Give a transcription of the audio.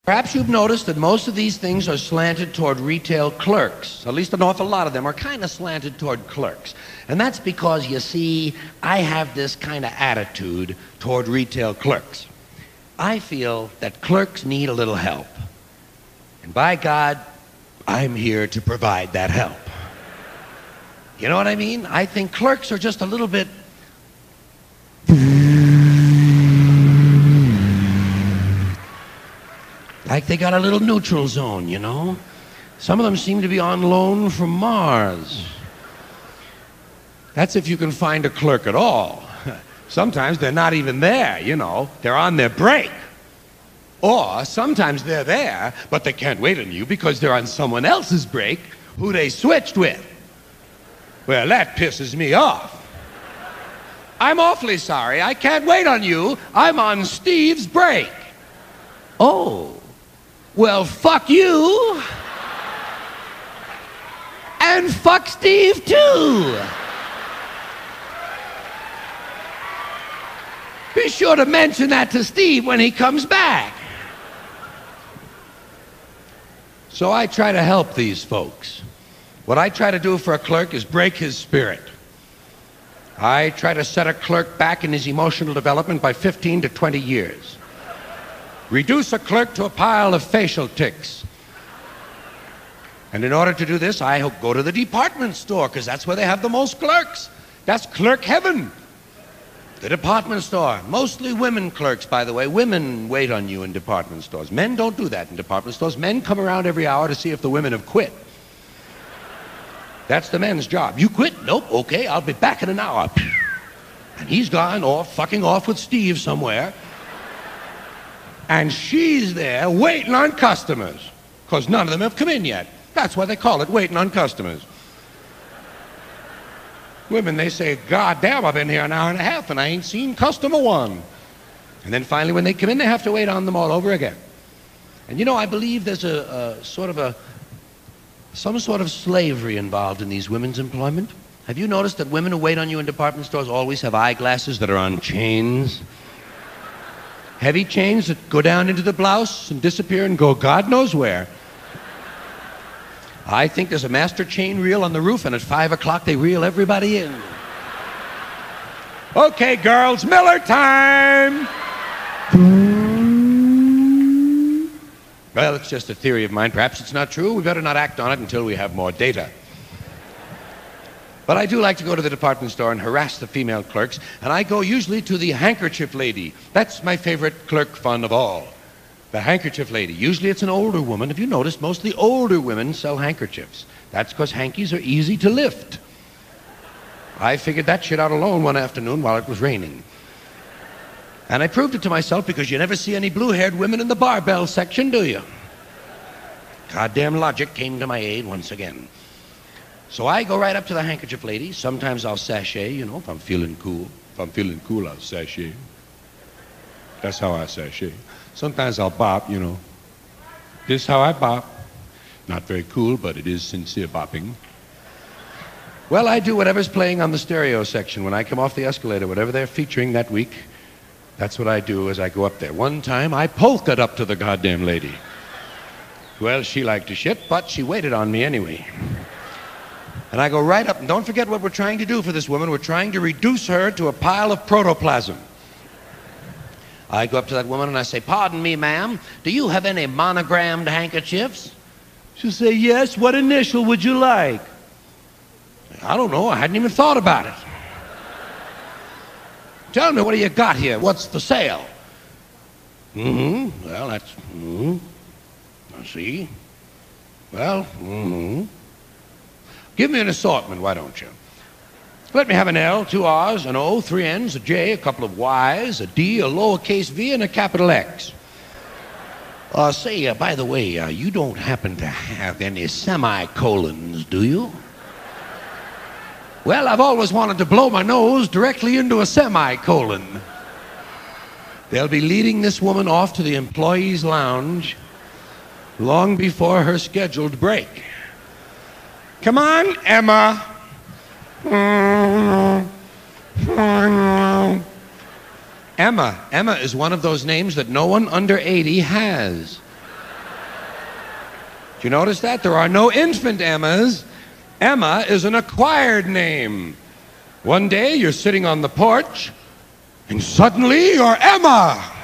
Perhaps you've noticed that most of these things are slanted toward retail clerks. At least an awful lot of them are kind of slanted toward clerks. And that's because, you see, I have this kind of attitude toward retail clerks. I feel that clerks need a little help. And by God, I'm here to provide that help. You know what I mean? I think clerks are just a little bit... like they got a little neutral zone, you know? Some of them seem to be on loan from Mars. That's if you can find a clerk at all. Sometimes they're not even there, you know. They're on their break. Or sometimes they're there, but they can't wait on you because they're on someone else's break who they switched with. Well, that pisses me off. I'm awfully sorry. I can't wait on you. I'm on Steve's break. Oh. Well, fuck you. And fuck Steve, too. Be sure to mention that to Steve when he comes back. So I try to help these folks. What I try to do for a clerk is break his spirit. I try to set a clerk back in his emotional development by 15 to 20 years. Reduce a clerk to a pile of facial tics. And in order to do this, I go to the department store, because that's where they have the most clerks. That's clerk heaven. The department store. Mostly women clerks, by the way. Women wait on you in department stores. Men don't do that in department stores. Men come around every hour to see if the women have quit. That's the men's job. You quit? Nope. Okay, I'll be back in an hour. And he's gone off, fucking off with Steve somewhere. And she's there waiting on customers, because none of them have come in yet. That's why they call it waiting on customers. Women, they say, God damn, I've been here an hour and a half and I ain't seen customer one. And then finally when they come in, they have to wait on them all over again. And you know, I believe there's some sort of slavery involved in these women's employment. Have you noticed that women who wait on you in department stores always have eyeglasses that are on chains? Heavy chains that go down into the blouse and disappear and go God knows where. I think there's a master chain reel on the roof, and at 5 o'clock they reel everybody in. Okay, girls, Miller time! Well, it's just a theory of mine. Perhaps it's not true. We better not act on it until we have more data. But I do like to go to the department store and harass the female clerks, and I go usually to the handkerchief lady. That's my favorite clerk fun of all. The handkerchief lady. Usually it's an older woman. Have you noticed? Mostly older women sell handkerchiefs. That's because hankies are easy to lift. I figured that shit out alone one afternoon while it was raining. And I proved it to myself because you never see any blue-haired women in the barbell section, do you? Goddamn logic came to my aid once again. So I go right up to the handkerchief lady. Sometimes I'll sashay, you know, if I'm feeling cool. If I'm feeling cool, I'll sashay. That's how I sashay. Sometimes I'll bop, you know. This is how I bop. Not very cool, but it is sincere bopping. Well, I do whatever's playing on the stereo section when I come off the escalator, whatever they're featuring that week. That's what I do as I go up there. One time, I polka'd up to the goddamn lady. Well, she liked to shit, but she waited on me anyway. And I go right up, and don't forget what we're trying to do for this woman. We're trying to reduce her to a pile of protoplasm. I go up to that woman and I say, pardon me, ma'am, do you have any monogrammed handkerchiefs? She'll say, yes, what initial would you like? I don't know, I hadn't even thought about it. Tell me, what do you got here? What's for sale? Well, that's, I see. Well, Give me an assortment, why don't you? Let me have an L, 2 R's, an O, 3 N's, a J, a couple of Y's, a D, a lowercase v, and a capital X. Say, by the way, you don't happen to have any semicolons, do you? Well, I've always wanted to blow my nose directly into a semicolon. They'll be leading this woman off to the employees' lounge long before her scheduled break. Come on, Emma. Emma is one of those names that no one under 80 has. Do you notice that? There are no infant Emmas. Emma is an acquired name. One day you're sitting on the porch, and suddenly you're Emma.